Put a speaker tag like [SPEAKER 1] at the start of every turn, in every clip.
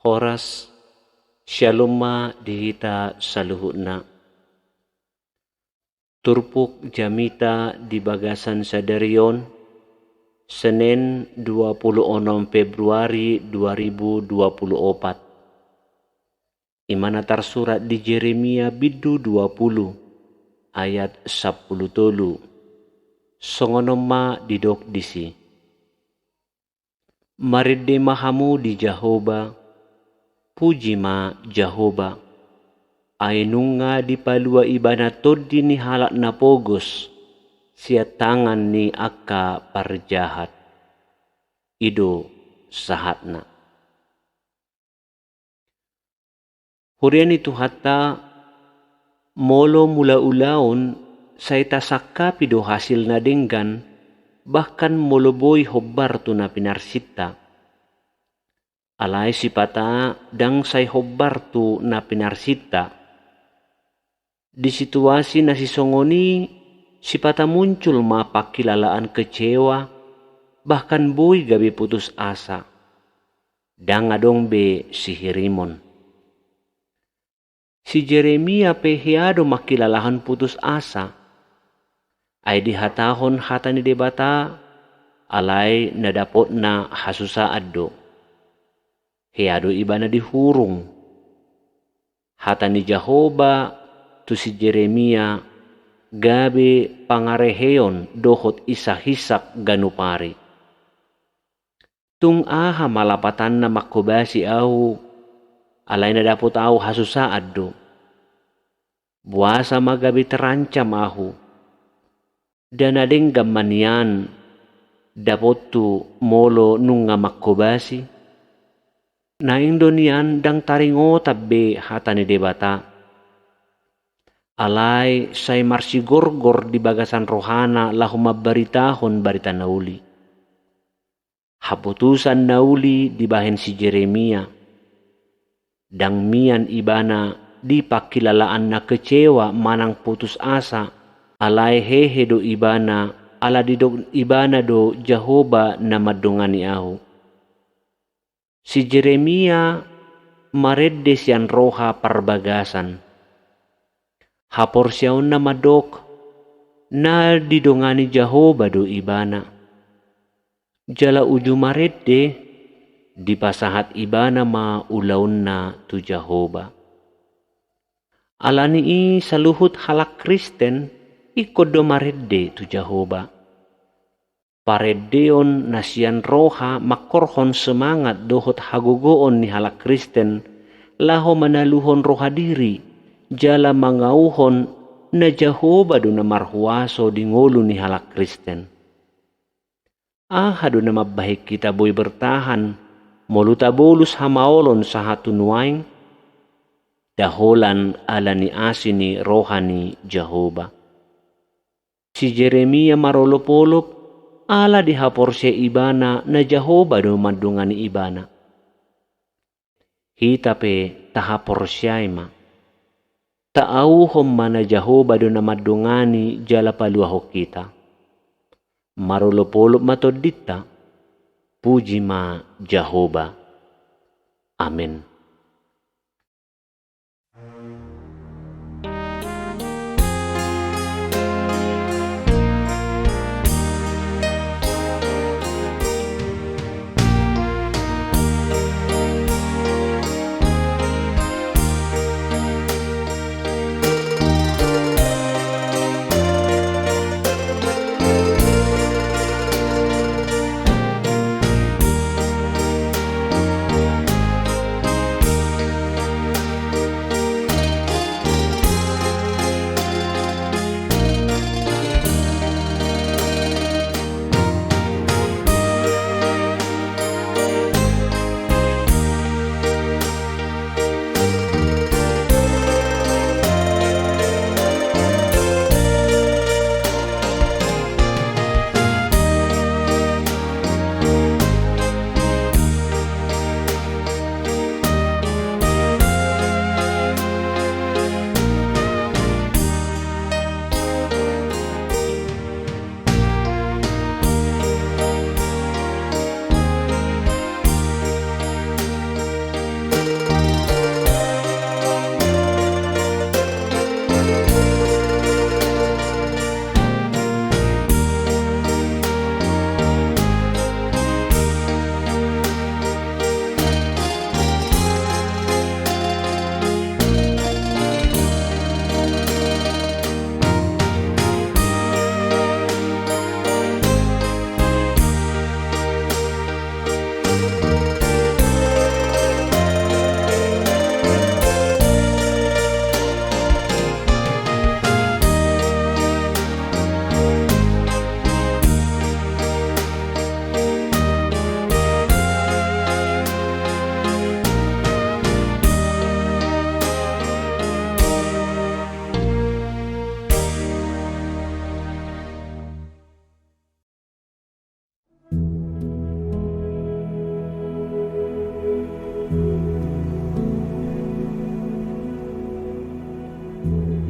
[SPEAKER 1] Horas Shalomma dihita saluhutna. Turpuk jamita di bagasan sadarion Senin 26 Februari 2024. Imanatar surat di Jeremia bidu 20 ayat 10 tolu. Songonoma didok disi. Maridde mahamu di Jahoba, puji ma Jahoba. Ainunga di palua ibana todi ni halak na pogos, sia tangan ni akka parjahat. Ido sahatna. Hurian itu hatta molo mula ulaun saita sakka pido hasil na denggan, bahkan molo boy hobbar tu na pinarsita. Alai sipata dang say hobbar tu na pinarsita. Di situasi na sisongoni, sipata muncul mapakilalaan kecewa, bahkan boy gabi putus asa. Dang adong be sihirimon. Si Jeremia pehiado makilalahan putus asa. Ay dihatahon hata ni debata, alay nadapot na hasusa addo. Hiado iba na dihurung. Hata ni Jahoba tu si Jeremia gabe pangareheon dohot isa hisak ganupari. Tung aha malapatan na makobasi au, alay na dapot au hasusa addo. Buasa magabi terancam ahu. Dan adeng gamanian dapot tu molo nunga makobasi. Na Indonian dang taringo tabbe hata ni debata. Alay say marsigorgor di bagasan rohana lahu mabaritahon barita nauli. Haputusan nauli dibahen si Jeremia. Dang mian ibana di pakilalaan na kecewa manang putus asa. Alay hehe do ibana ala di do ibana do Jahoba na madungani ahu. Si Jeremia maredde siyan roha parbagasan. Hapor siyaon na madok na didongani Jahoba do ibana. Jala uju maredde di pasahat ibana ma ulaun na tu Jahoba. Alani saluhut halak Kristen ikod do maredde tu Jahoba. Paredeon nasian roha makorhon semangat dohot hagogoon ni halak Kristen laho manaluhon roha diri jala mangauhon na Jahoba do na marhuaso di ngolu ni halak Kristen. Ahado na mabahik kita boy bertahan moluta bolus hamaolon sa hatunwaing daholan ala ni asini rohani Jahoba. Si Jeremia marolop-olop ala dihapor siya ibana na Jahoba do madungani ibana. Hita pe tahapor siya ima. Taauhom mana Jahoba do na madungani jala paluaho kita. Marolop-olop matodita, puji ma Jahoba. Amen.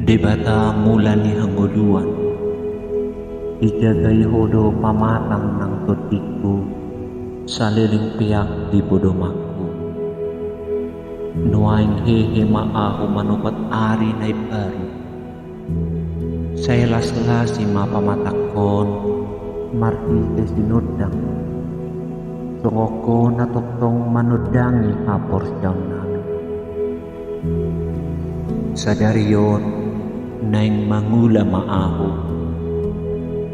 [SPEAKER 1] Debata mulani hanguluan, ijagai hodo pamatang nang totiku, saliling piak di bodomaku. Nuaing hehe maahu manupat ari na baru. Saya las-lasi mapamatakon, marti kesinudang. Songoko natoktong manudangi hapor siyang namin. Sadariyon, naing mangula maahu.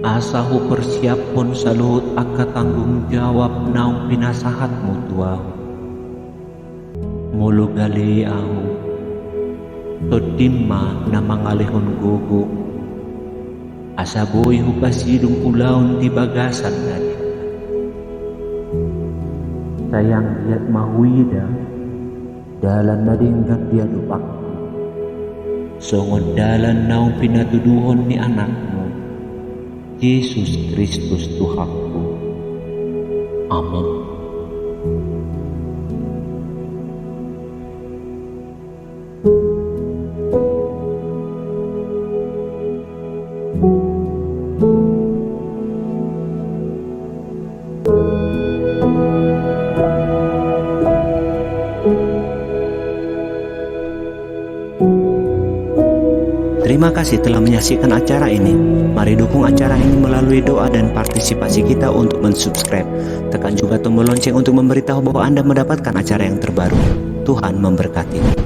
[SPEAKER 1] Asahu persiapon sa luhut akka tanggung jawab naung pinasahat mo tuahu. Mulugali ahu, todimma na mangalihon gugu. Asaboy hupasidong ulaon di bagasan natin. Sayang diat mahuida, dalan na dinggat dia dupak. Songon dalan naung pinatuduhon ni anakmu, Yesus Kristus Tuhanku. Amin.
[SPEAKER 2] Terima kasih telah menyaksikan acara ini. Mari dukung acara ini melalui doa dan partisipasi kita untuk mensubscribe. Tekan juga tombol lonceng untuk memberitahu bahwa Anda mendapatkan acara yang terbaru. Tuhan memberkati.